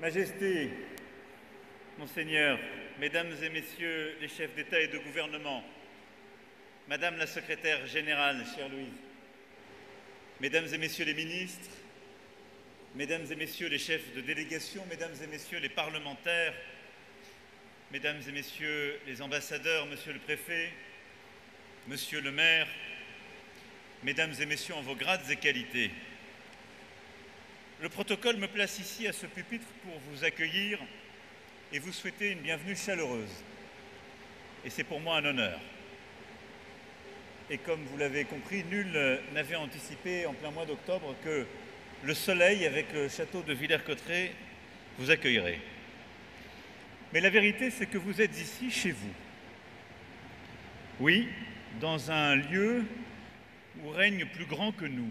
Majesté, Monseigneur, Mesdames et Messieurs les chefs d'État et de gouvernement, Madame la secrétaire générale, chère Louise, Mesdames et Messieurs les ministres, Mesdames et Messieurs les chefs de délégation, Mesdames et Messieurs les parlementaires, Mesdames et Messieurs les ambassadeurs, Monsieur le Préfet, Monsieur le maire, Mesdames et Messieurs en vos grades et qualités, le protocole me place ici à ce pupitre pour vous accueillir et vous souhaiter une bienvenue chaleureuse. Et c'est pour moi un honneur. Et comme vous l'avez compris, nul n'avait anticipé en plein mois d'octobre que le soleil, avec le château de Villers-Cotterêts, vous accueillerait. Mais la vérité, c'est que vous êtes ici, chez vous. Oui, dans un lieu où règne plus grand que nous,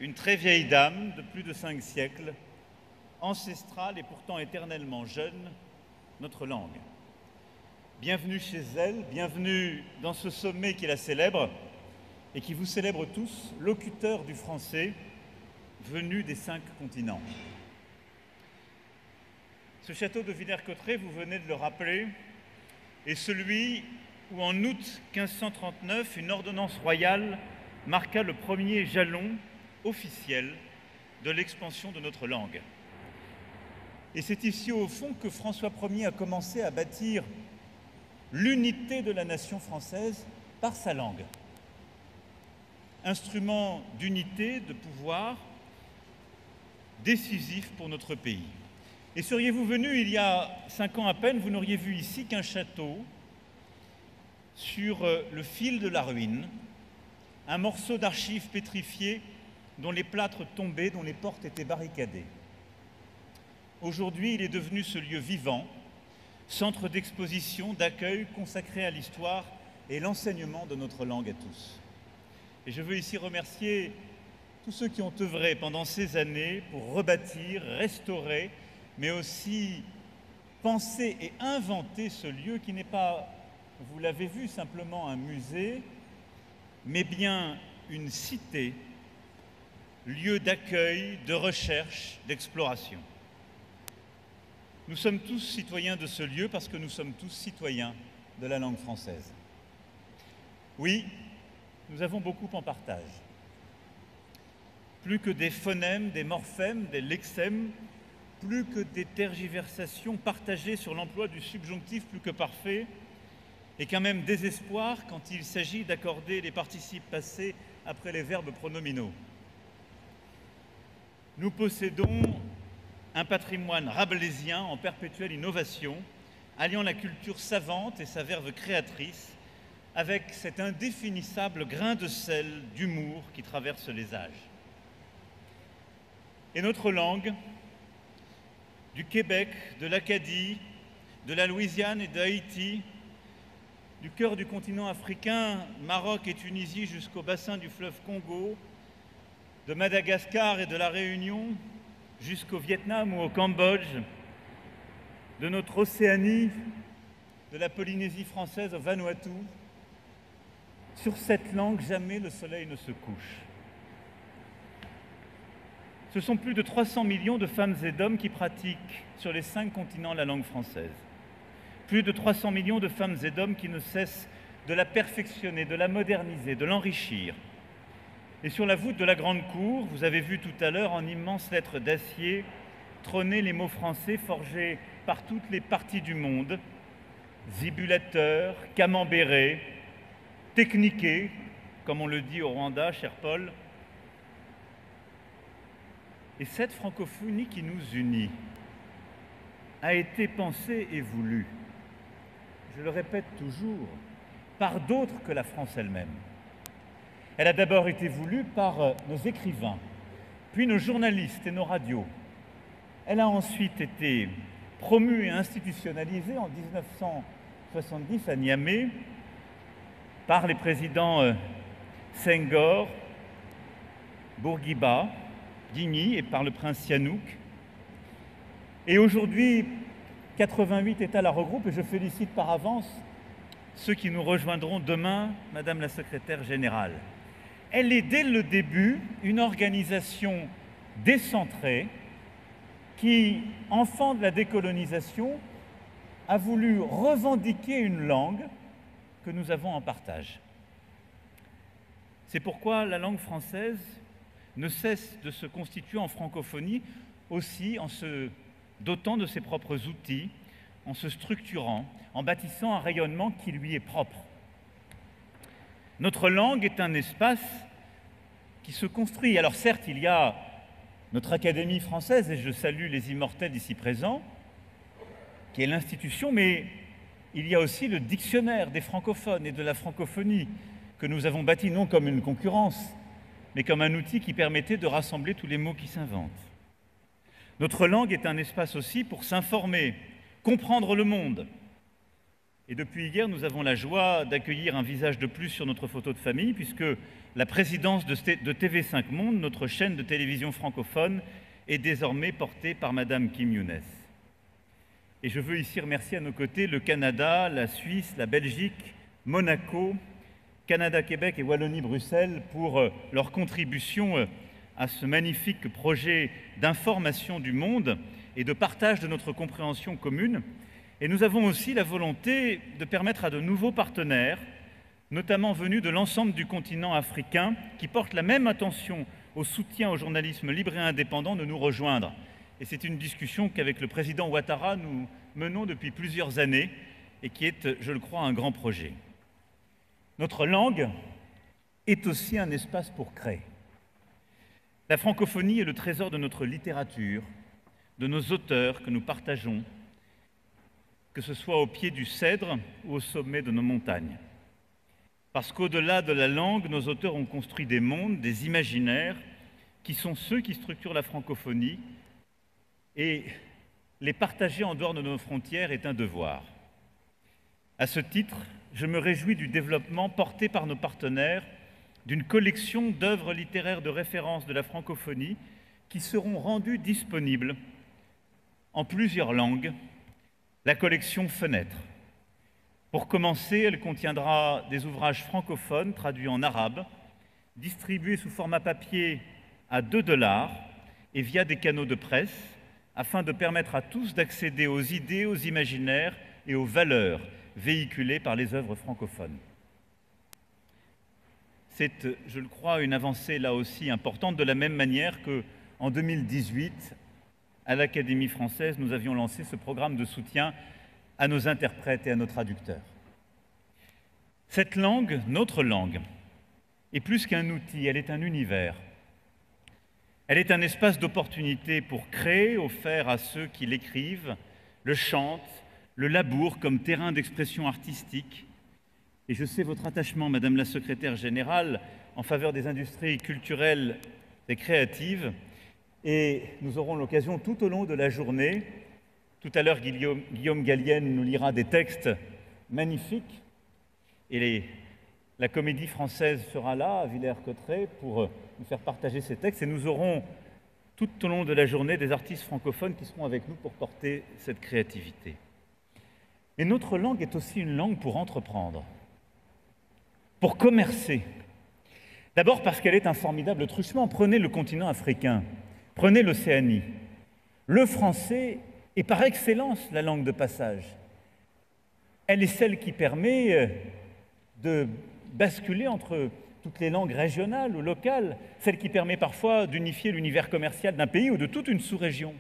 une très vieille dame de plus de 5 siècles, ancestrale et pourtant éternellement jeune, notre langue. Bienvenue chez elle, bienvenue dans ce sommet qui la célèbre et qui vous célèbre tous, locuteurs du français, venus des 5 continents. Ce château de Villers-Cotterêts, vous venez de le rappeler, est celui où en août 1539, une ordonnance royale marqua le premier jalon officiel de l'expansion de notre langue. Et c'est ici au fond que François Ier a commencé à bâtir l'unité de la nation française par sa langue. Instrument d'unité, de pouvoir, décisif pour notre pays. Et seriez-vous venu il y a 5 ans à peine, vous n'auriez vu ici qu'un château sur le fil de la ruine, un morceau d'archives pétrifiées dont les plâtres tombaient, dont les portes étaient barricadées. Aujourd'hui, il est devenu ce lieu vivant, centre d'exposition, d'accueil consacré à l'histoire et l'enseignement de notre langue à tous. Et je veux ici remercier tous ceux qui ont œuvré pendant ces années pour rebâtir, restaurer, mais aussi penser et inventer ce lieu qui n'est pas, vous l'avez vu, simplement un musée, mais bien une cité, lieu d'accueil, de recherche, d'exploration. Nous sommes tous citoyens de ce lieu parce que nous sommes tous citoyens de la langue française. Oui, nous avons beaucoup en partage. Plus que des phonèmes, des morphèmes, des lexèmes, plus que des tergiversations partagées sur l'emploi du subjonctif plus que parfait, et qu'un même désespoir quand il s'agit d'accorder les participes passés après les verbes pronominaux. Nous possédons un patrimoine rabelaisien en perpétuelle innovation, alliant la culture savante et sa verve créatrice avec cet indéfinissable grain de sel d'humour qui traverse les âges. Et notre langue, du Québec, de l'Acadie, de la Louisiane et d'Haïti, du cœur du continent africain, Maroc et Tunisie jusqu'au bassin du fleuve Congo, de Madagascar et de la Réunion jusqu'au Vietnam ou au Cambodge, de notre Océanie, de la Polynésie française au Vanuatu, sur cette langue, jamais le soleil ne se couche. Ce sont plus de 300 millions de femmes et d'hommes qui pratiquent sur les 5 continents la langue française. Plus de 300 millions de femmes et d'hommes qui ne cessent de la perfectionner, de la moderniser, de l'enrichir. Et sur la voûte de la Grande Cour, vous avez vu tout à l'heure en immenses lettres d'acier trôner les mots français forgés par toutes les parties du monde, zibulateur, camembéré, techniqué, comme on le dit au Rwanda, cher Paul. Et cette francophonie qui nous unit a été pensée et voulue, je le répète toujours, par d'autres que la France elle-même. Elle a d'abord été voulue par nos écrivains, puis nos journalistes et nos radios. Elle a ensuite été promue et institutionnalisée en 1970 à Niamey par les présidents Senghor, Bourguiba, Guigny et par le prince Sihanouk. Et aujourd'hui, 88 États la regroupent et je félicite par avance ceux qui nous rejoindront demain, Madame la secrétaire générale. Elle est dès le début une organisation décentrée qui, enfant de la décolonisation, a voulu revendiquer une langue que nous avons en partage. C'est pourquoi la langue française ne cesse de se constituer en francophonie aussi en se dotant de ses propres outils, en se structurant, en bâtissant un rayonnement qui lui est propre. Notre langue est un espace qui se construit. Alors certes, il y a notre Académie française, et je salue les immortels ici présents, qui est l'institution, mais il y a aussi le dictionnaire des francophones et de la francophonie, que nous avons bâti non comme une concurrence, mais comme un outil qui permettait de rassembler tous les mots qui s'inventent. Notre langue est un espace aussi pour s'informer, comprendre le monde. Et depuis hier, nous avons la joie d'accueillir un visage de plus sur notre photo de famille, puisque la présidence de TV5 Monde, notre chaîne de télévision francophone, est désormais portée par Madame Kim Younes. Et je veux ici remercier à nos côtés le Canada, la Suisse, la Belgique, Monaco, Canada-Québec et Wallonie-Bruxelles pour leur contribution à ce magnifique projet d'information du monde et de partage de notre compréhension commune. Et nous avons aussi la volonté de permettre à de nouveaux partenaires, notamment venus de l'ensemble du continent africain, qui portent la même attention au soutien au journalisme libre et indépendant, de nous rejoindre. Et c'est une discussion qu'avec le président Ouattara, nous menons depuis plusieurs années et qui est, je le crois, un grand projet. Notre langue est aussi un espace pour créer. La francophonie est le trésor de notre littérature, de nos auteurs que nous partageons, que ce soit au pied du cèdre ou au sommet de nos montagnes. Parce qu'au-delà de la langue, nos auteurs ont construit des mondes, des imaginaires, qui sont ceux qui structurent la francophonie, et les partager en dehors de nos frontières est un devoir. À ce titre, je me réjouis du développement porté par nos partenaires d'une collection d'œuvres littéraires de référence de la francophonie qui seront rendues disponibles en plusieurs langues, la collection Fenêtres. Pour commencer, elle contiendra des ouvrages francophones traduits en arabe, distribués sous format papier à 2 $ et via des canaux de presse, afin de permettre à tous d'accéder aux idées, aux imaginaires et aux valeurs véhiculées par les œuvres francophones. C'est, je le crois, une avancée là aussi importante, de la même manière qu'en 2018, à l'Académie française, nous avions lancé ce programme de soutien à nos interprètes et à nos traducteurs. Cette langue, notre langue, est plus qu'un outil, elle est un univers. Elle est un espace d'opportunité pour créer, offert à ceux qui l'écrivent, le chantent, le labourent comme terrain d'expression artistique. Et je sais votre attachement, Madame la Secrétaire Générale, en faveur des industries culturelles et créatives. Et nous aurons l'occasion tout au long de la journée, tout à l'heure Guillaume Gallienne nous lira des textes magnifiques, et la Comédie Française sera là, à Villers-Cotterêts, pour nous faire partager ces textes. Et nous aurons tout au long de la journée des artistes francophones qui seront avec nous pour porter cette créativité. Mais notre langue est aussi une langue pour entreprendre, pour commercer. D'abord parce qu'elle est un formidable truchement. Prenez le continent africain, prenez l'Océanie. Le français est par excellence la langue de passage. Elle est celle qui permet de basculer entre toutes les langues régionales ou locales, celle qui permet parfois d'unifier l'univers commercial d'un pays ou de toute une sous-région.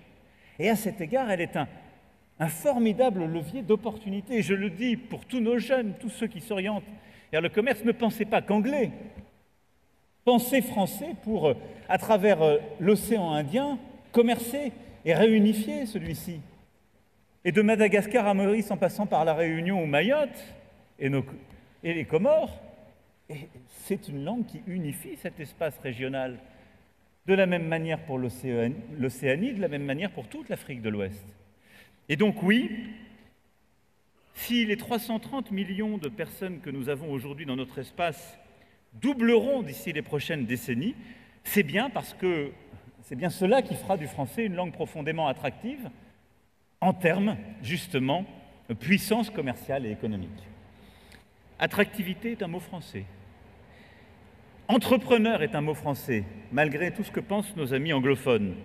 Et à cet égard, elle est un formidable levier d'opportunité. Et je le dis pour tous nos jeunes, tous ceux qui s'orientent vers le commerce, ne pensez pas qu'anglais. Pensez français pour, à travers l'océan Indien, commercer et réunifier celui-ci. Et de Madagascar à Maurice, en passant par la Réunion ou Mayotte et les Comores, c'est une langue qui unifie cet espace régional. De la même manière pour l'Océanie, de la même manière pour toute l'Afrique de l'Ouest. Et donc oui, si les 330 millions de personnes que nous avons aujourd'hui dans notre espace doubleront d'ici les prochaines décennies, c'est bien parce que c'est bien cela qui fera du français une langue profondément attractive en termes, justement, de puissance commerciale et économique. Attractivité est un mot français. Entrepreneur est un mot français, malgré tout ce que pensent nos amis anglophones.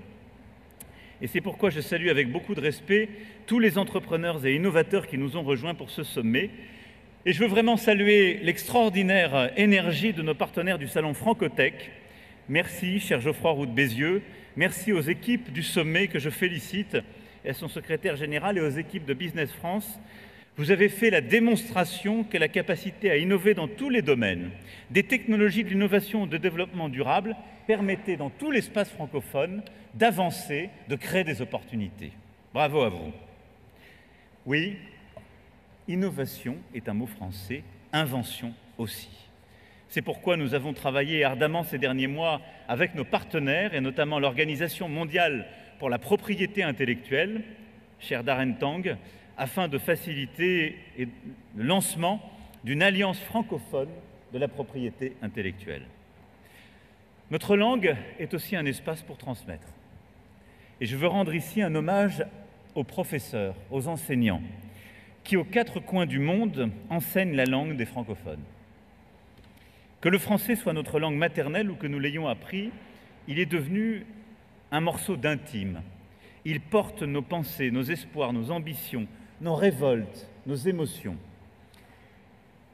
Et c'est pourquoi je salue avec beaucoup de respect tous les entrepreneurs et innovateurs qui nous ont rejoints pour ce sommet. Et je veux vraiment saluer l'extraordinaire énergie de nos partenaires du Salon Francotech. Merci, cher Geoffroy Roux de Bézieux. Merci aux équipes du sommet que je félicite, et à son secrétaire général et aux équipes de Business France. Vous avez fait la démonstration qu'est la capacité à innover dans tous les domaines, des technologies de l'innovation et de développement durable, permettaient dans tout l'espace francophone d'avancer, de créer des opportunités. Bravo à vous. Oui, innovation est un mot français, invention aussi. C'est pourquoi nous avons travaillé ardemment ces derniers mois avec nos partenaires, et notamment l'Organisation mondiale pour la propriété intellectuelle, cher Darren Tang, afin de faciliter le lancement d'une alliance francophone de la propriété intellectuelle. Notre langue est aussi un espace pour transmettre. Et je veux rendre ici un hommage aux professeurs, aux enseignants, qui aux quatre coins du monde enseignent la langue des francophones. Que le français soit notre langue maternelle ou que nous l'ayons appris, il est devenu un morceau d'intime. Il porte nos pensées, nos espoirs, nos ambitions, nos révoltes, nos émotions.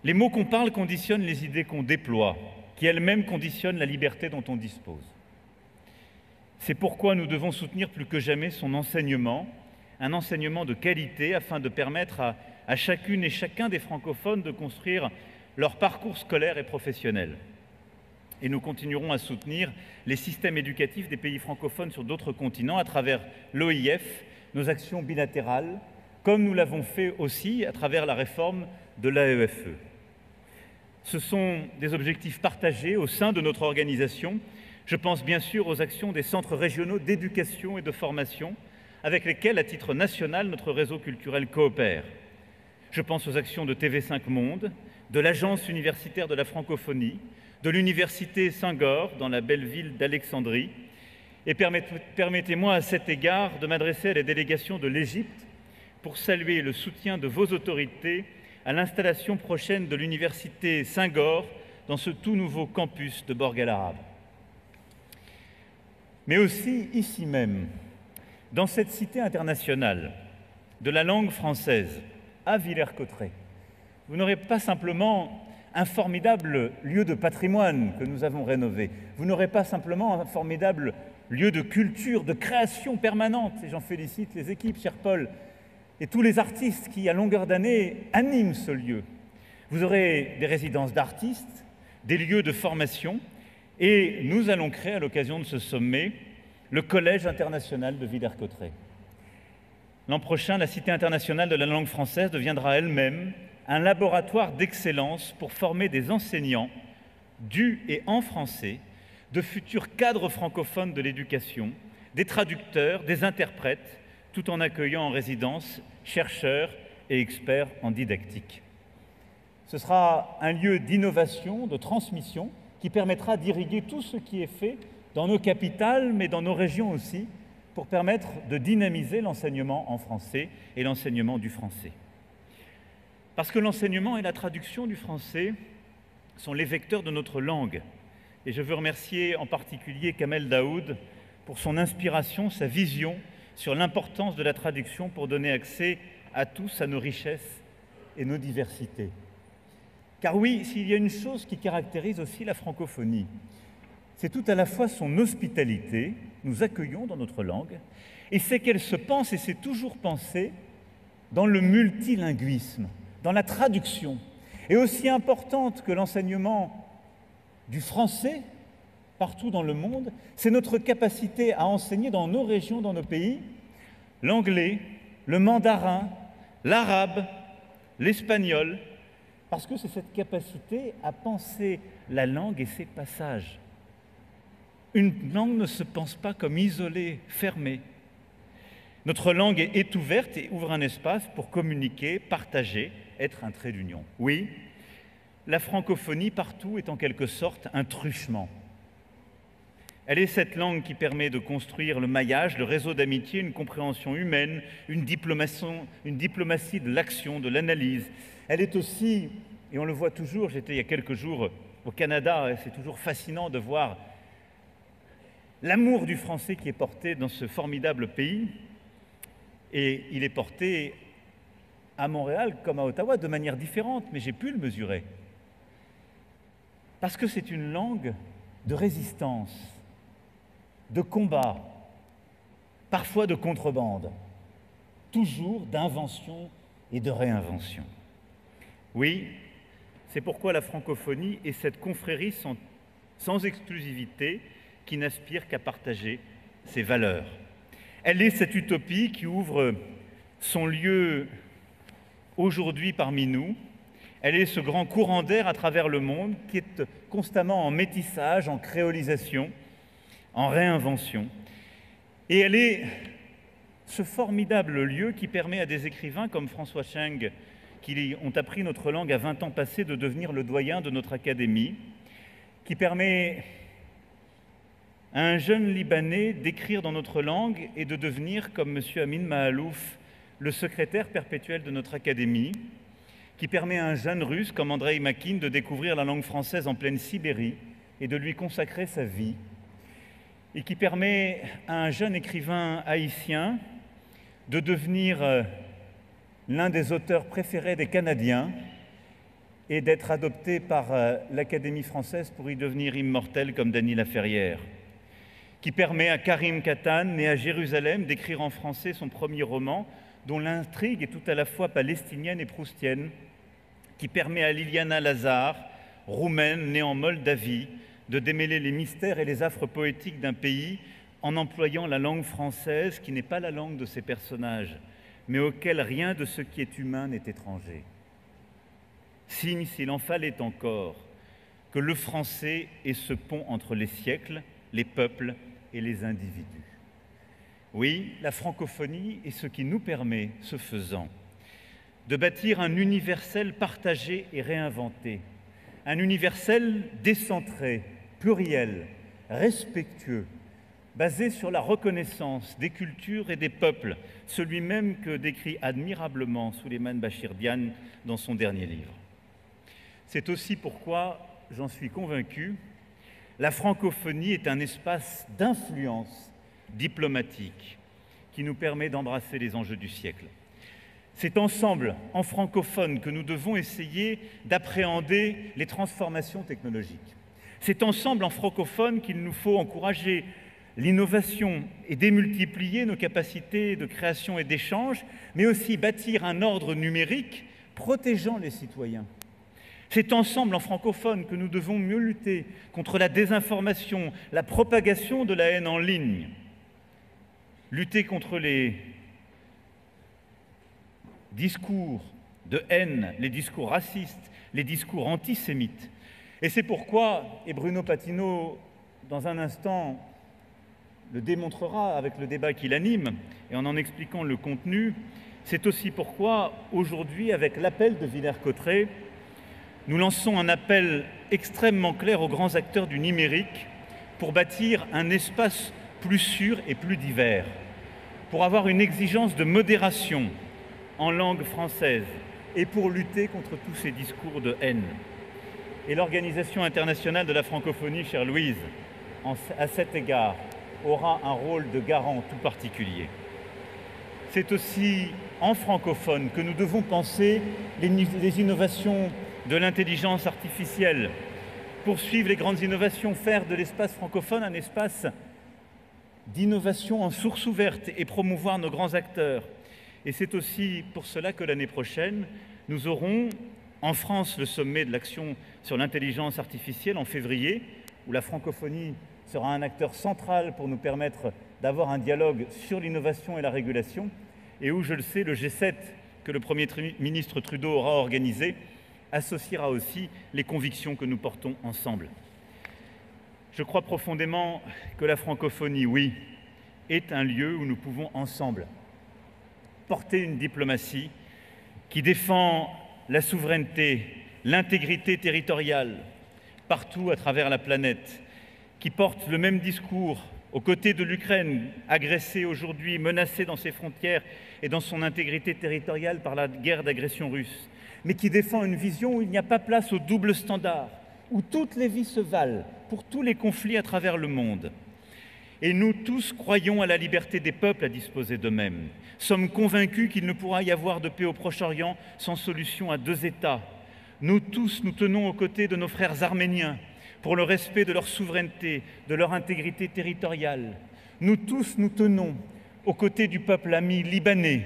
Les mots qu'on parle conditionnent les idées qu'on déploie, qui elles-mêmes conditionnent la liberté dont on dispose. C'est pourquoi nous devons soutenir plus que jamais son enseignement, un enseignement de qualité afin de permettre à chacune et chacun des francophones de construire leur parcours scolaire et professionnel. Et nous continuerons à soutenir les systèmes éducatifs des pays francophones sur d'autres continents à travers l'OIF, nos actions bilatérales, comme nous l'avons fait aussi à travers la réforme de l'AEFE. Ce sont des objectifs partagés au sein de notre organisation. Je pense bien sûr aux actions des centres régionaux d'éducation et de formation, avec lesquels, à titre national, notre réseau culturel coopère. Je pense aux actions de TV5 Monde, de l'Agence universitaire de la francophonie, de l'Université Saint-Gor, dans la belle ville d'Alexandrie. Et permettez-moi à cet égard de m'adresser à la délégation de l'Égypte pour saluer le soutien de vos autorités à l'installation prochaine de l'Université Saint-Gor dans ce tout nouveau campus de Borg El Arab. Mais aussi ici même, dans cette cité internationale de la langue française, à Villers-Cotterêts, vous n'aurez pas simplement un formidable lieu de patrimoine que nous avons rénové, vous n'aurez pas simplement un formidable lieu de culture, de création permanente, et j'en félicite les équipes, cher Paul, et tous les artistes qui, à longueur d'année, animent ce lieu. Vous aurez des résidences d'artistes, des lieux de formation, et nous allons créer, à l'occasion de ce sommet, le Collège international de Villers-Cotterêts. L'an prochain, la Cité internationale de la langue française deviendra elle-même un laboratoire d'excellence pour former des enseignants du et en français, de futurs cadres francophones de l'éducation, des traducteurs, des interprètes, tout en accueillant en résidence chercheurs et experts en didactique. Ce sera un lieu d'innovation, de transmission, qui permettra d'irriguer tout ce qui est fait dans nos capitales, mais dans nos régions aussi, pour permettre de dynamiser l'enseignement en français et l'enseignement du français. Parce que l'enseignement et la traduction du français sont les vecteurs de notre langue. Et je veux remercier en particulier Kamel Daoud pour son inspiration, sa vision sur l'importance de la traduction pour donner accès à tous à nos richesses et nos diversités. Car oui, s'il y a une chose qui caractérise aussi la francophonie, c'est tout à la fois son hospitalité, nous accueillons dans notre langue, et c'est qu'elle se pense et s'est toujours pensée dans le multilinguisme, dans la traduction. Et aussi importante que l'enseignement du français partout dans le monde, c'est notre capacité à enseigner dans nos régions, dans nos pays, l'anglais, le mandarin, l'arabe, l'espagnol, parce que c'est cette capacité à penser la langue et ses passages. Une langue ne se pense pas comme isolée, fermée. Notre langue est ouverte et ouvre un espace pour communiquer, partager, être un trait d'union. Oui, la francophonie partout est en quelque sorte un truchement. Elle est cette langue qui permet de construire le maillage, le réseau d'amitié, une compréhension humaine, une diplomatie de l'action, de l'analyse. Elle est aussi, et on le voit toujours, j'étais il y a quelques jours au Canada, et c'est toujours fascinant de voir l'amour du français qui est porté dans ce formidable pays, et il est porté à Montréal comme à Ottawa de manière différente, mais j'ai pu le mesurer. Parce que c'est une langue de résistance, de combat, parfois de contrebande, toujours d'invention et de réinvention. Oui, c'est pourquoi la francophonie est cette confrérie sans exclusivité qui n'aspire qu'à partager ses valeurs. Elle est cette utopie qui ouvre son lieu aujourd'hui parmi nous. Elle est ce grand courant d'air à travers le monde qui est constamment en métissage, en créolisation, en réinvention. Et elle est ce formidable lieu qui permet à des écrivains comme François Cheng, qui ont appris notre langue à 20 ans passés, de devenir le doyen de notre académie, qui permet à un jeune Libanais d'écrire dans notre langue et de devenir, comme M. Amin Mahalouf, le secrétaire perpétuel de notre académie, qui permet à un jeune Russe comme Andrei Makin de découvrir la langue française en pleine Sibérie et de lui consacrer sa vie, et qui permet à un jeune écrivain haïtien de devenir l'un des auteurs préférés des Canadiens et d'être adopté par l'Académie française pour y devenir immortel comme Dany Laferrière, qui permet à Karim Katan, né à Jérusalem, d'écrire en français son premier roman, dont l'intrigue est tout à la fois palestinienne et proustienne, qui permet à Liliana Lazar, roumaine, née en Moldavie, de démêler les mystères et les affres poétiques d'un pays en employant la langue française, qui n'est pas la langue de ses personnages, mais auquel rien de ce qui est humain n'est étranger. Signe, s'il en fallait encore, que le français est ce pont entre les siècles, les peuples et les individus. Oui, la francophonie est ce qui nous permet, ce faisant, de bâtir un universel partagé et réinventé, un universel décentré, pluriel, respectueux, basé sur la reconnaissance des cultures et des peuples, celui même que décrit admirablement Souleymane Bachir Diagne dans son dernier livre. C'est aussi pourquoi, j'en suis convaincu, la francophonie est un espace d'influence diplomatique qui nous permet d'embrasser les enjeux du siècle. C'est ensemble, en francophone, que nous devons essayer d'appréhender les transformations technologiques. C'est ensemble, en francophone, qu'il nous faut encourager l'innovation et démultiplier nos capacités de création et d'échange, mais aussi bâtir un ordre numérique protégeant les citoyens. C'est ensemble, en francophone, que nous devons mieux lutter contre la désinformation, la propagation de la haine en ligne, lutter contre les discours de haine, les discours racistes, les discours antisémites. Et c'est pourquoi, et Bruno Patino, dans un instant, le démontrera avec le débat qu'il anime et en expliquant le contenu, c'est aussi pourquoi, aujourd'hui, avec l'appel de Villers-Cotterêts, nous lançons un appel extrêmement clair aux grands acteurs du numérique pour bâtir un espace plus sûr et plus divers, pour avoir une exigence de modération en langue française et pour lutter contre tous ces discours de haine. Et l'Organisation internationale de la francophonie, chère Louise, à cet égard, aura un rôle de garant tout particulier. C'est aussi en francophone que nous devons penser les innovations de l'intelligence artificielle, poursuivre les grandes innovations, faire de l'espace francophone un espace d'innovation en source ouverte et promouvoir nos grands acteurs. Et c'est aussi pour cela que l'année prochaine, nous aurons en France le sommet de l'action sur l'intelligence artificielle en février, où la francophonie sera un acteur central pour nous permettre d'avoir un dialogue sur l'innovation et la régulation, et où, je le sais, le G7 que le Premier ministre Trudeau aura organisé associera aussi les convictions que nous portons ensemble. Je crois profondément que la francophonie, oui, est un lieu où nous pouvons ensemble porter une diplomatie qui défend la souveraineté, l'intégrité territoriale partout à travers la planète, qui porte le même discours aux côtés de l'Ukraine, agressée aujourd'hui, menacée dans ses frontières et dans son intégrité territoriale par la guerre d'agression russe, mais qui défend une vision où il n'y a pas place au double standard, où toutes les vies se valent pour tous les conflits à travers le monde. Et nous tous croyons à la liberté des peuples à disposer d'eux-mêmes. Sommes convaincus qu'il ne pourra y avoir de paix au Proche-Orient sans solution à deux États. Nous tous, nous tenons aux côtés de nos frères arméniens pour le respect de leur souveraineté, de leur intégrité territoriale. Nous tous, nous tenons aux côtés du peuple ami libanais,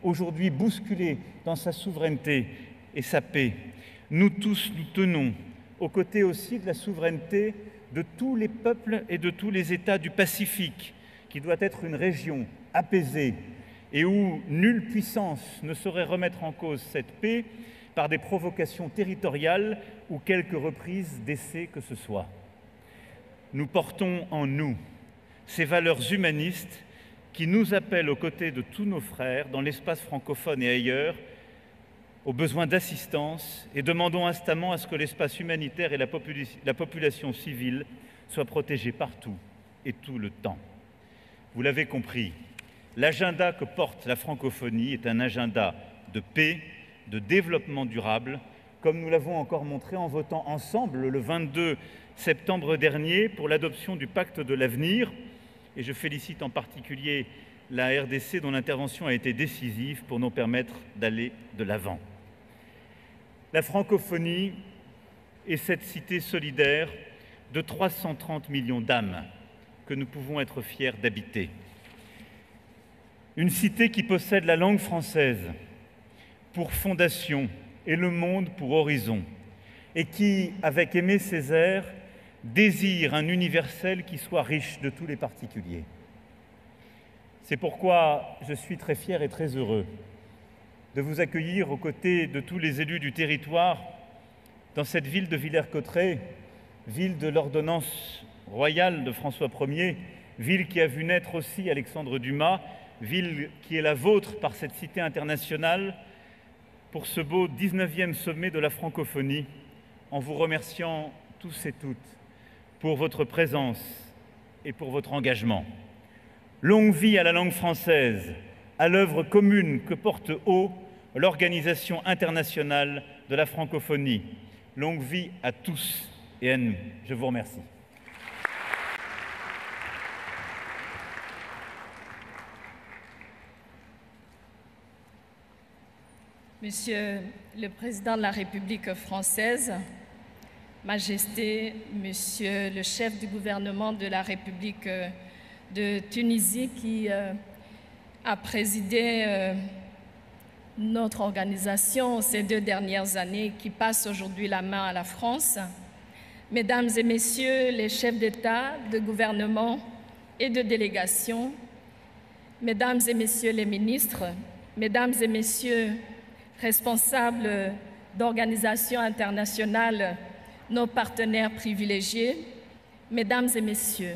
aujourd'hui bousculé dans sa souveraineté et sa paix. Nous tous, nous tenons aux côtés aussi de la souveraineté de tous les peuples et de tous les États du Pacifique, qui doit être une région apaisée et où nulle puissance ne saurait remettre en cause cette paix par des provocations territoriales ou quelques reprises d'essais que ce soit. Nous portons en nous ces valeurs humanistes qui nous appellent aux côtés de tous nos frères dans l'espace francophone et ailleurs, aux besoins d'assistance, et demandons instamment à ce que l'espace humanitaire et la population civile soient protégés partout et tout le temps. Vous l'avez compris, l'agenda que porte la francophonie est un agenda de paix, de développement durable, comme nous l'avons encore montré en votant ensemble le 22 septembre dernier pour l'adoption du pacte de l'avenir. Et je félicite en particulier la RDC dont l'intervention a été décisive pour nous permettre d'aller de l'avant. La francophonie est cette cité solidaire de 330 millions d'âmes que nous pouvons être fiers d'habiter. Une cité qui possède la langue française pour fondation et le monde pour horizon, et qui, avec Aimé Césaire, désire un universel qui soit riche de tous les particuliers. C'est pourquoi je suis très fier et très heureux de vous accueillir aux côtés de tous les élus du territoire dans cette ville de Villers-Cotterêts, ville de l'ordonnance royale de François Ier, ville qui a vu naître aussi Alexandre Dumas, ville qui est la vôtre par cette cité internationale, pour ce beau 19e sommet de la francophonie, en vous remerciant tous et toutes pour votre présence et pour votre engagement. Longue vie à la langue française, à l'œuvre commune que porte haut l'Organisation internationale de la francophonie. Longue vie à tous et à nous. Je vous remercie. Monsieur le Président de la République française, Majesté, Monsieur le chef du gouvernement de la République de Tunisie qui a présidé notre organisation ces 2 dernières années, qui passe aujourd'hui la main à la France, Mesdames et Messieurs les chefs d'État, de gouvernement et de délégation, Mesdames et Messieurs les ministres, Mesdames et Messieurs responsables d'organisations internationales, nos partenaires privilégiés, Mesdames et Messieurs,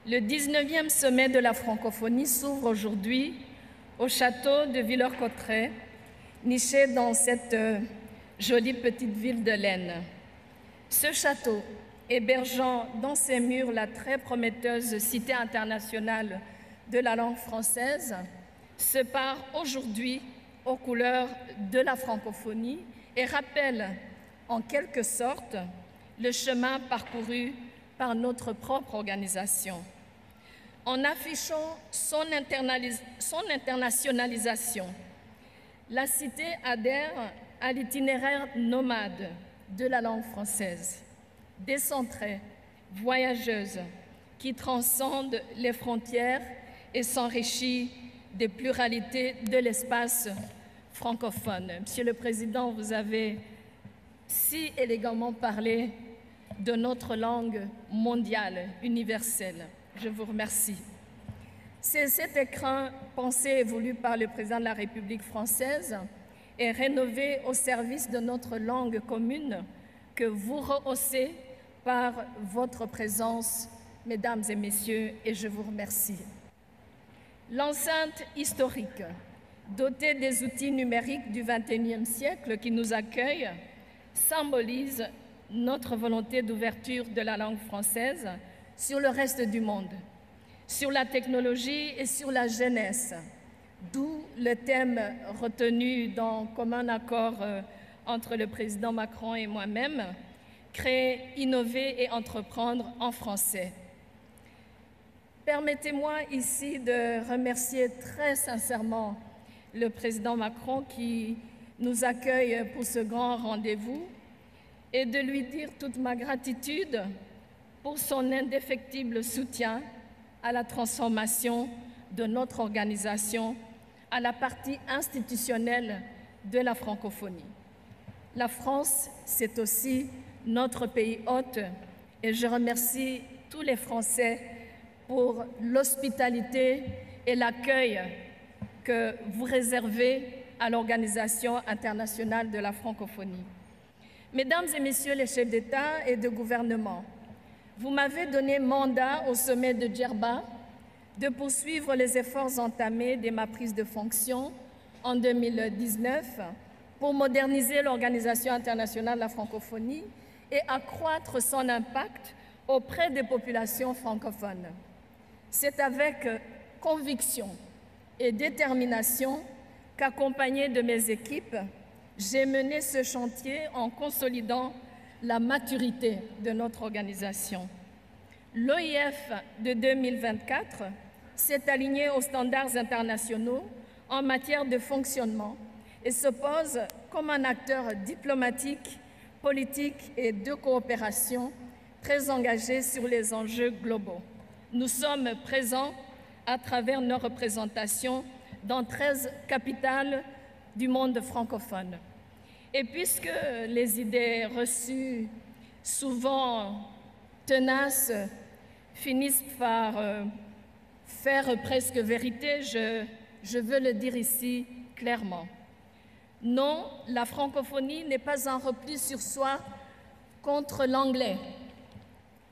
le 19e sommet de la francophonie s'ouvre aujourd'hui au château de Villers-Cotterêts, niché dans cette jolie petite ville de l'Aisne. Ce château, hébergeant dans ses murs la très prometteuse Cité internationale de la langue française, se part aujourd'hui aux couleurs de la francophonie et rappelle en quelque sorte le chemin parcouru par notre propre organisation. En affichant son internationalisation, la Cité adhère à l'itinéraire nomade de la langue française, décentrée, voyageuse, qui transcende les frontières et s'enrichit des pluralités de l'espace francophone. Monsieur le Président, vous avez si élégamment parlé de notre langue mondiale, universelle. Je vous remercie. C'est cet écrin pensé et voulu par le Président de la République française et rénové au service de notre langue commune que vous rehaussez par votre présence, Mesdames et Messieurs, et je vous remercie. L'enceinte historique, dotée des outils numériques du XXIe siècle qui nous accueille, symbolise notre volonté d'ouverture de la langue française sur le reste du monde, sur la technologie et sur la jeunesse, d'où le thème retenu dans commun accord entre le président Macron et moi-même, créer, innover et entreprendre en français. Permettez-moi ici de remercier très sincèrement le président Macron qui nous accueille pour ce grand rendez-vous et de lui dire toute ma gratitude pour son indéfectible soutien à la transformation de notre organisation, à la partie institutionnelle de la francophonie. La France, c'est aussi notre pays hôte et je remercie tous les Français pour l'hospitalité et l'accueil que vous réservez à l'Organisation internationale de la francophonie. Mesdames et messieurs les chefs d'État et de gouvernement, vous m'avez donné mandat au sommet de Djerba de poursuivre les efforts entamés dès ma prise de fonction en 2019 pour moderniser l'Organisation internationale de la francophonie et accroître son impact auprès des populations francophones. C'est avec conviction et détermination qu'accompagné de mes équipes, j'ai mené ce chantier en consolidant la maturité de notre organisation. L'OIF de 2024 s'est aligné aux standards internationaux en matière de fonctionnement et se pose comme un acteur diplomatique, politique et de coopération très engagé sur les enjeux globaux. Nous sommes présents à travers nos représentations dans 13 capitales du monde francophone. Et puisque les idées reçues, souvent tenaces, finissent par faire presque vérité, je veux le dire ici clairement. Non, la francophonie n'est pas un repli sur soi contre l'anglais.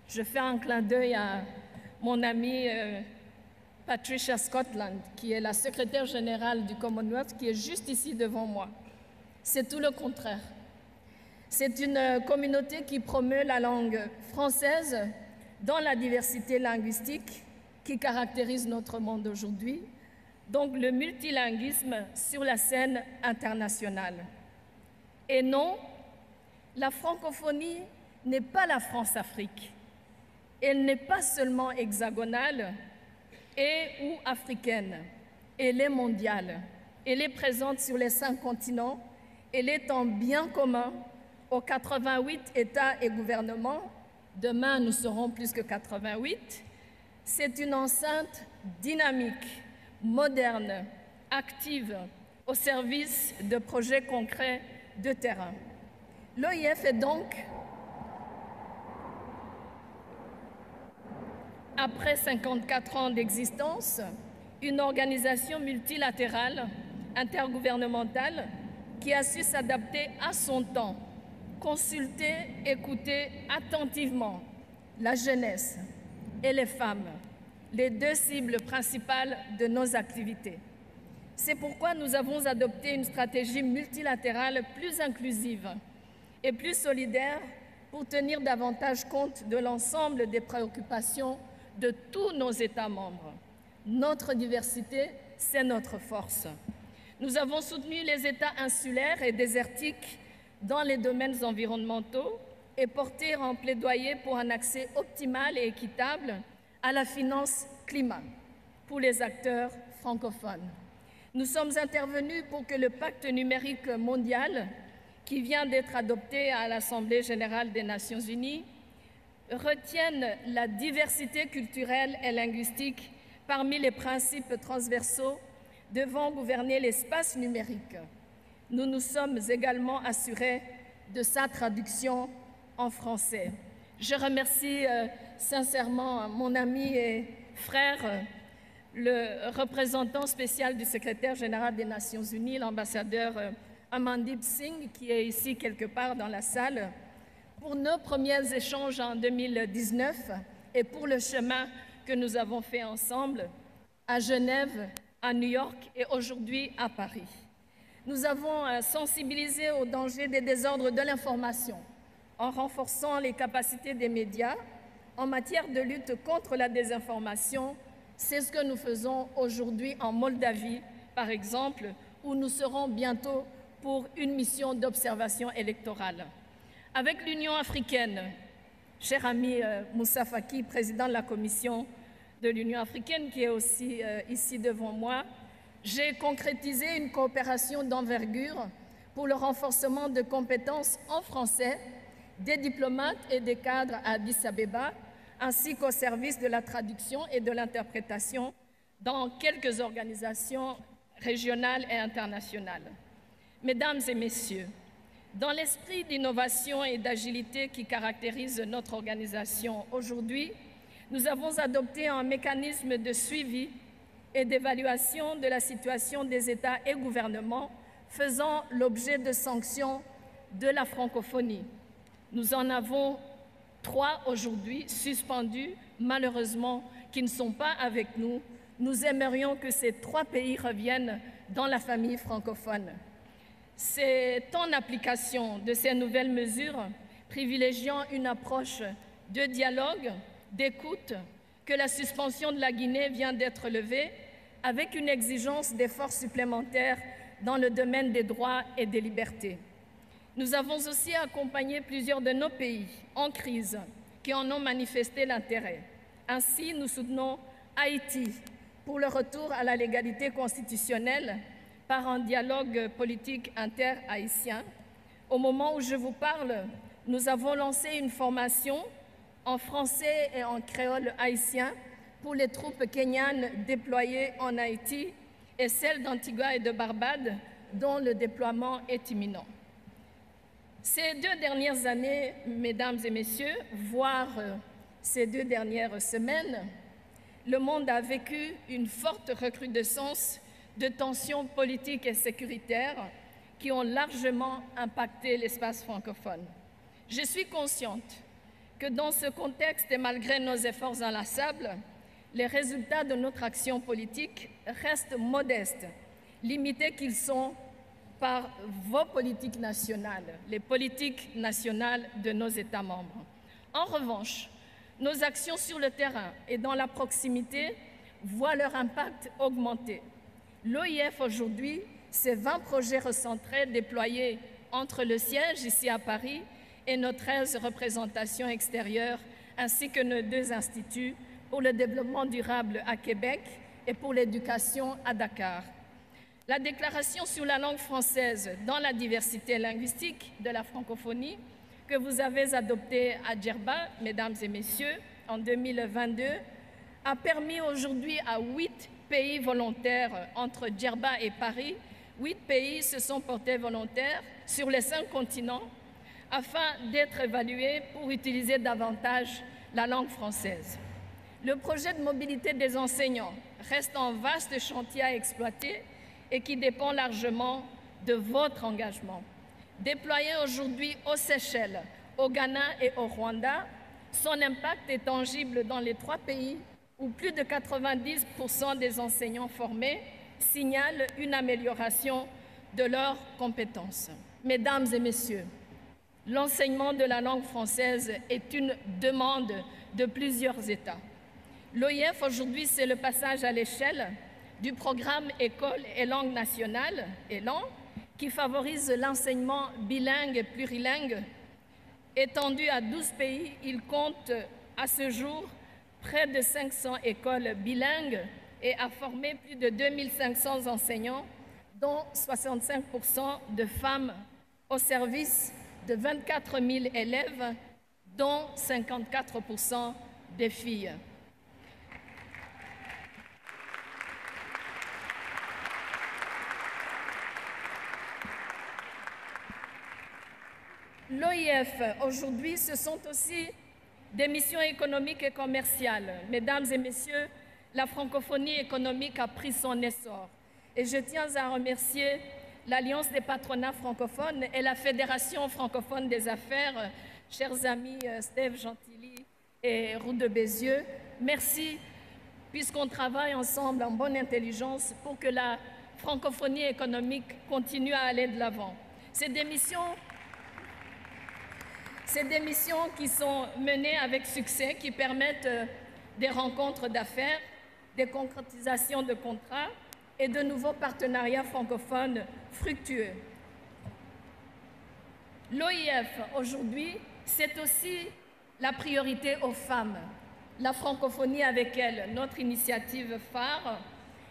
Je fais un clin d'œil à mon amie Patricia Scotland, qui est la secrétaire générale du Commonwealth, qui est juste ici devant moi. C'est tout le contraire. C'est une communauté qui promeut la langue française dans la diversité linguistique qui caractérise notre monde aujourd'hui, donc le multilinguisme sur la scène internationale. Et non, la francophonie n'est pas la France-Afrique. Elle n'est pas seulement hexagonale et ou africaine. Elle est mondiale. Elle est présente sur les 5 continents. Elle est en bien commun aux 88 États et gouvernements. Demain, nous serons plus que 88. C'est une enceinte dynamique, moderne, active, au service de projets concrets de terrain. L'OIF est donc, après 54 ans d'existence, une organisation multilatérale, intergouvernementale, qui a su s'adapter à son temps, consulter, écouter attentivement la jeunesse et les femmes, les 2 cibles principales de nos activités. C'est pourquoi nous avons adopté une stratégie multilatérale plus inclusive et plus solidaire pour tenir davantage compte de l'ensemble des préoccupations de tous nos États membres. Notre diversité, c'est notre force. Nous avons soutenu les États insulaires et désertiques dans les domaines environnementaux et porté un plaidoyer pour un accès optimal et équitable à la finance climat pour les acteurs francophones. Nous sommes intervenus pour que le pacte numérique mondial, qui vient d'être adopté à l'Assemblée générale des Nations unies, retienne la diversité culturelle et linguistique parmi les principes transversaux devant gouverner l'espace numérique. Nous nous sommes également assurés de sa traduction en français. Je remercie sincèrement mon ami et frère, le représentant spécial du secrétaire général des Nations unies, l'ambassadeur Amandeep Singh, qui est ici quelque part dans la salle, pour nos premiers échanges en 2019 et pour le chemin que nous avons fait ensemble à Genève, à New York et aujourd'hui à Paris. Nous avons sensibilisé aux dangers des désordres de l'information en renforçant les capacités des médias en matière de lutte contre la désinformation. C'est ce que nous faisons aujourd'hui en Moldavie, par exemple, où nous serons bientôt pour une mission d'observation électorale. Avec l'Union africaine, cher ami Moussa Faki, président de la Commission de l'Union africaine, qui est aussi ici devant moi, j'ai concrétisé une coopération d'envergure pour le renforcement de compétences en français des diplomates et des cadres à Addis Abeba, ainsi qu'au service de la traduction et de l'interprétation dans quelques organisations régionales et internationales. Mesdames et messieurs, dans l'esprit d'innovation et d'agilité qui caractérise notre organisation aujourd'hui, nous avons adopté un mécanisme de suivi et d'évaluation de la situation des États et gouvernements faisant l'objet de sanctions de la francophonie. Nous en avons 3 aujourd'hui suspendus, malheureusement, qui ne sont pas avec nous. Nous aimerions que ces 3 pays reviennent dans la famille francophone. C'est en application de ces nouvelles mesures, privilégiant une approche de dialogue, d'écoute, que la suspension de la Guinée vient d'être levée, avec une exigence d'efforts supplémentaires dans le domaine des droits et des libertés. Nous avons aussi accompagné plusieurs de nos pays en crise qui en ont manifesté l'intérêt. Ainsi, nous soutenons Haïti pour le retour à la légalité constitutionnelle par un dialogue politique inter-haïtien. Au moment où je vous parle, nous avons lancé une formation en français et en créole haïtien pour les troupes kenyanes déployées en Haïti et celles d'Antigua et de Barbade, dont le déploiement est imminent. Ces 2 dernières années, mesdames et messieurs, voire ces 2 dernières semaines, le monde a vécu une forte recrudescence de tensions politiques et sécuritaires qui ont largement impacté l'espace francophone. Je suis consciente que dans ce contexte et malgré nos efforts inlassables, les résultats de notre action politique restent modestes, limités qu'ils sont par vos politiques nationales, les politiques nationales de nos États membres. En revanche, nos actions sur le terrain et dans la proximité voient leur impact augmenter. L'OIF aujourd'hui, c'est 20 projets recentrés déployés entre le siège ici à Paris et nos 13 représentations extérieures, ainsi que nos 2 instituts pour le développement durable à Québec et pour l'éducation à Dakar. La déclaration sur la langue française dans la diversité linguistique de la francophonie que vous avez adoptée à Djerba, mesdames et messieurs, en 2022, a permis aujourd'hui à 8 pays volontaires entre Djerba et Paris. 8 pays se sont portés volontaires sur les 5 continents afin d'être évalués pour utiliser davantage la langue française. Le projet de mobilité des enseignants reste un vaste chantier à exploiter et qui dépend largement de votre engagement. Déployé aujourd'hui aux Seychelles, au Ghana et au Rwanda, son impact est tangible dans les 3 pays où plus de 90% des enseignants formés signalent une amélioration de leurs compétences. Mesdames et messieurs, l'enseignement de la langue française est une demande de plusieurs États. L'OIF aujourd'hui, c'est le passage à l'échelle du programme École et langue nationale, ELAN, qui favorise l'enseignement bilingue et plurilingue. Étendu à 12 pays, il compte à ce jour près de 500 écoles bilingues et a formé plus de 2500 enseignants, dont 65% de femmes, au service de 24 000 élèves, dont 54% des filles. L'OIF, aujourd'hui, ce sont aussi des missions économiques et commerciales. Mesdames et messieurs, la francophonie économique a pris son essor. Et je tiens à remercier l'Alliance des patronats francophones et la Fédération francophone des affaires, chers amis Steve Gentilly et Roux de Bézieux. Merci, puisqu'on travaille ensemble en bonne intelligence pour que la francophonie économique continue à aller de l'avant. C'est des missions qui sont menées avec succès, qui permettent des rencontres d'affaires, des concrétisations de contrats et de nouveaux partenariats francophones fructueux. L'OIF, aujourd'hui, c'est aussi la priorité aux femmes. La francophonie avec elle, notre initiative phare,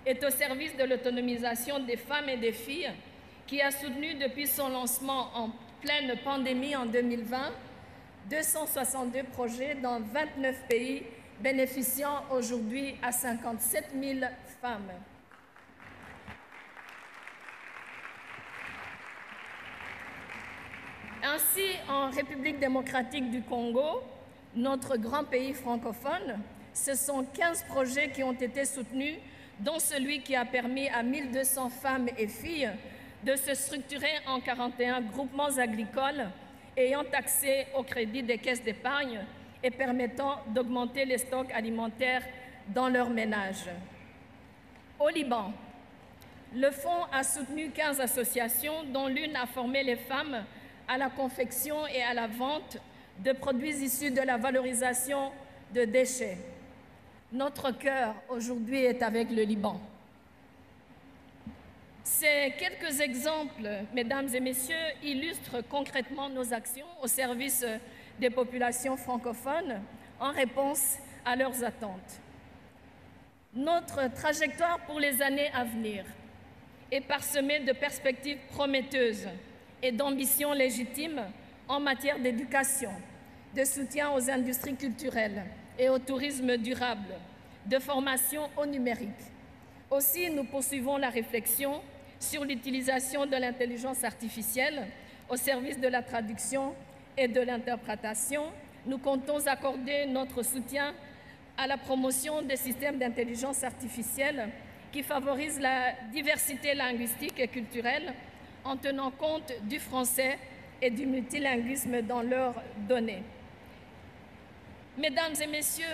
est au service de l'autonomisation des femmes et des filles qui a soutenu depuis son lancement en pleine pandémie en 2020 262 projets dans 29 pays, bénéficiant aujourd'hui à 57 000 femmes. Ainsi, en République démocratique du Congo, notre grand pays francophone, ce sont 15 projets qui ont été soutenus, dont celui qui a permis à 1200 femmes et filles de se structurer en 41 groupements agricoles ayant accès au crédit des caisses d'épargne et permettant d'augmenter les stocks alimentaires dans leurs ménages. Au Liban, le Fonds a soutenu 15 associations, dont l'une a formé les femmes à la confection et à la vente de produits issus de la valorisation de déchets. Notre cœur aujourd'hui est avec le Liban. Ces quelques exemples, mesdames et messieurs, illustrent concrètement nos actions au service des populations francophones en réponse à leurs attentes. Notre trajectoire pour les années à venir est parsemée de perspectives prometteuses et d'ambitions légitimes en matière d'éducation, de soutien aux industries culturelles et au tourisme durable, de formation au numérique. Aussi, nous poursuivons la réflexion sur l'utilisation de l'intelligence artificielle au service de la traduction et de l'interprétation. Nous comptons accorder notre soutien à la promotion des systèmes d'intelligence artificielle qui favorisent la diversité linguistique et culturelle en tenant compte du français et du multilinguisme dans leurs données. Mesdames et messieurs,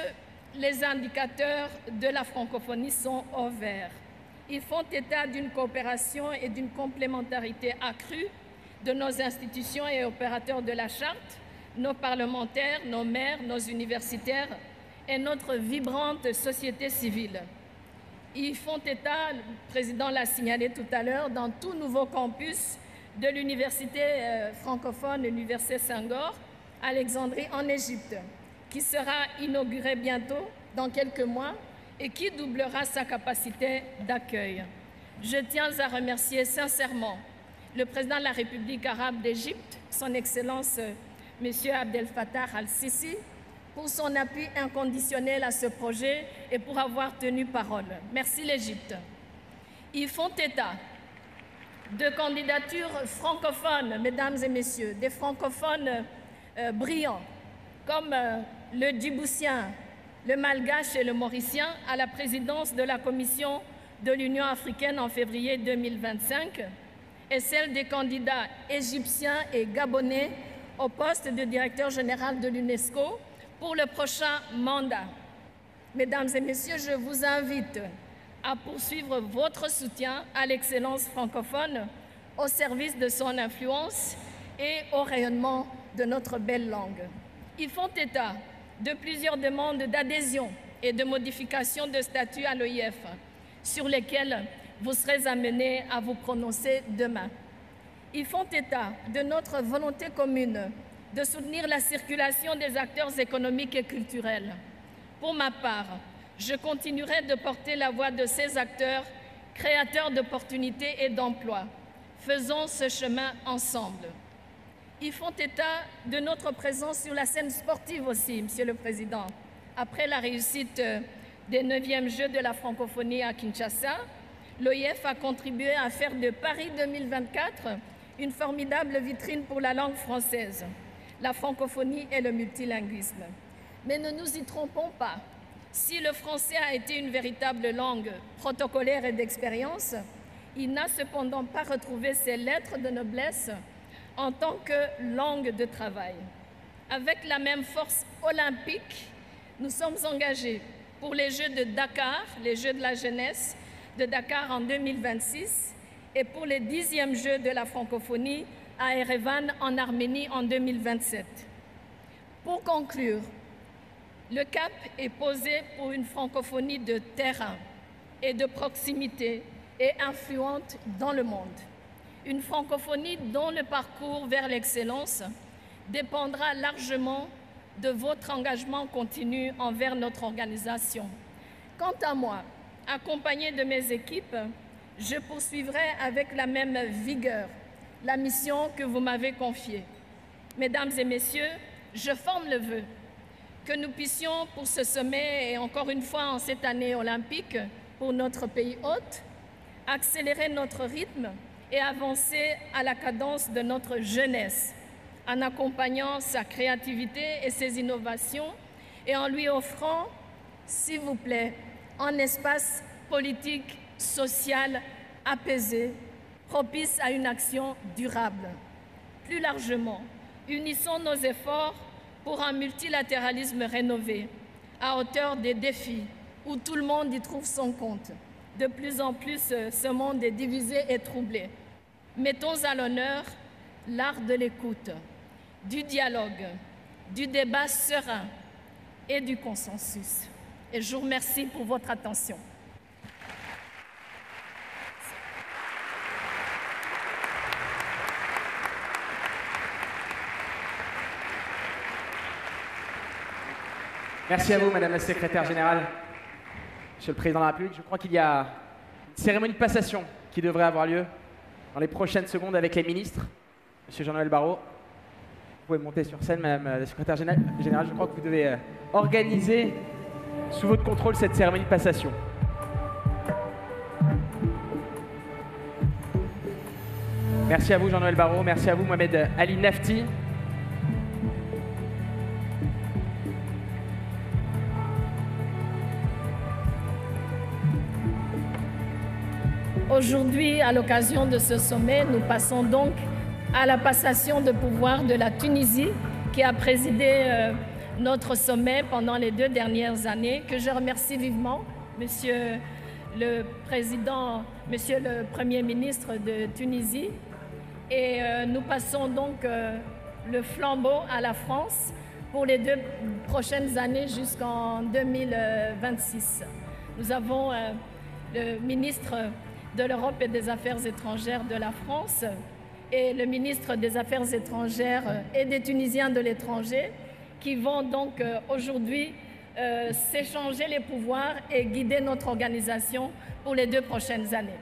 les indicateurs de la francophonie sont au vert. Ils font état d'une coopération et d'une complémentarité accrue de nos institutions et opérateurs de la Charte, nos parlementaires, nos maires, nos universitaires et notre vibrante société civile. Ils font état, le président l'a signalé tout à l'heure, dans tout nouveau campus de l'université francophone, l'université Senghor, à Alexandrie en Égypte, qui sera inauguré bientôt, dans quelques mois, et qui doublera sa capacité d'accueil. Je tiens à remercier sincèrement le président de la République arabe d'Égypte, son Excellence M. Abdel Fattah al-Sisi, pour son appui inconditionnel à ce projet et pour avoir tenu parole. Merci l'Égypte. Ils font état de candidatures francophones, mesdames et messieurs, des francophones brillants, comme le djiboutien, le malgache et le mauricien à la présidence de la Commission de l'Union africaine en février 2025 et celle des candidats égyptiens et gabonais au poste de directeur général de l'UNESCO pour le prochain mandat. Mesdames et messieurs, je vous invite à poursuivre votre soutien à l'excellence francophone au service de son influence et au rayonnement de notre belle langue. Ils font état de plusieurs demandes d'adhésion et de modification de statut à l'OIF, sur lesquelles vous serez amenés à vous prononcer demain. Ils font état de notre volonté commune de soutenir la circulation des acteurs économiques et culturels. Pour ma part, je continuerai de porter la voix de ces acteurs, créateurs d'opportunités et d'emplois. Faisons ce chemin ensemble. Ils font état de notre présence sur la scène sportive aussi, Monsieur le Président. Après la réussite des 9e Jeux de la francophonie à Kinshasa, l'OIF a contribué à faire de Paris 2024 une formidable vitrine pour la langue française, la francophonie et le multilinguisme. Mais ne nous y trompons pas. Si le français a été une véritable langue protocolaire et d'expérience, il n'a cependant pas retrouvé ses lettres de noblesse en tant que langue de travail. Avec la même force olympique, nous sommes engagés pour les Jeux de Dakar, les Jeux de la jeunesse de Dakar en 2026 et pour les 10e Jeux de la francophonie à Erevan en Arménie en 2027. Pour conclure, le cap est posé pour une francophonie de terrain et de proximité et influente dans le monde. Une francophonie dont le parcours vers l'excellence dépendra largement de votre engagement continu envers notre organisation. Quant à moi, accompagnée de mes équipes, je poursuivrai avec la même vigueur la mission que vous m'avez confiée. Mesdames et messieurs, je forme le vœu que nous puissions, pour ce sommet et encore une fois en cette année olympique pour notre pays hôte, accélérer notre rythme et avancer à la cadence de notre jeunesse, en accompagnant sa créativité et ses innovations et en lui offrant, s'il vous plaît, un espace politique, social, apaisé, propice à une action durable. Plus largement, unissons nos efforts pour un multilatéralisme rénové, à hauteur des défis, où tout le monde y trouve son compte. De plus en plus, ce monde est divisé et troublé. Mettons à l'honneur l'art de l'écoute, du dialogue, du débat serein et du consensus. Et je vous remercie pour votre attention. Merci à vous, Madame la Secrétaire Générale. Monsieur le Président de la République, je crois qu'il y a une cérémonie de passation qui devrait avoir lieu dans les prochaines secondes avec les ministres. Monsieur Jean-Noël Barrot, vous pouvez monter sur scène, Madame la Secrétaire Générale. Je crois que vous devez organiser sous votre contrôle cette cérémonie de passation. Merci à vous, Jean-Noël Barrot. Merci à vous, Mohamed Ali Nafti. Aujourd'hui, à l'occasion de ce sommet, nous passons donc à la passation de pouvoir de la Tunisie qui a présidé notre sommet pendant les 2 dernières années, que je remercie vivement, Monsieur le Président, Monsieur le Premier ministre de Tunisie. Et nous passons donc le flambeau à la France pour les 2 prochaines années jusqu'en 2026. Nous avons le ministre de l'Europe et des Affaires étrangères de la France et le ministre des Affaires étrangères et des Tunisiens de l'étranger qui vont donc aujourd'hui s'échanger les pouvoirs et guider notre organisation pour les 2 prochaines années.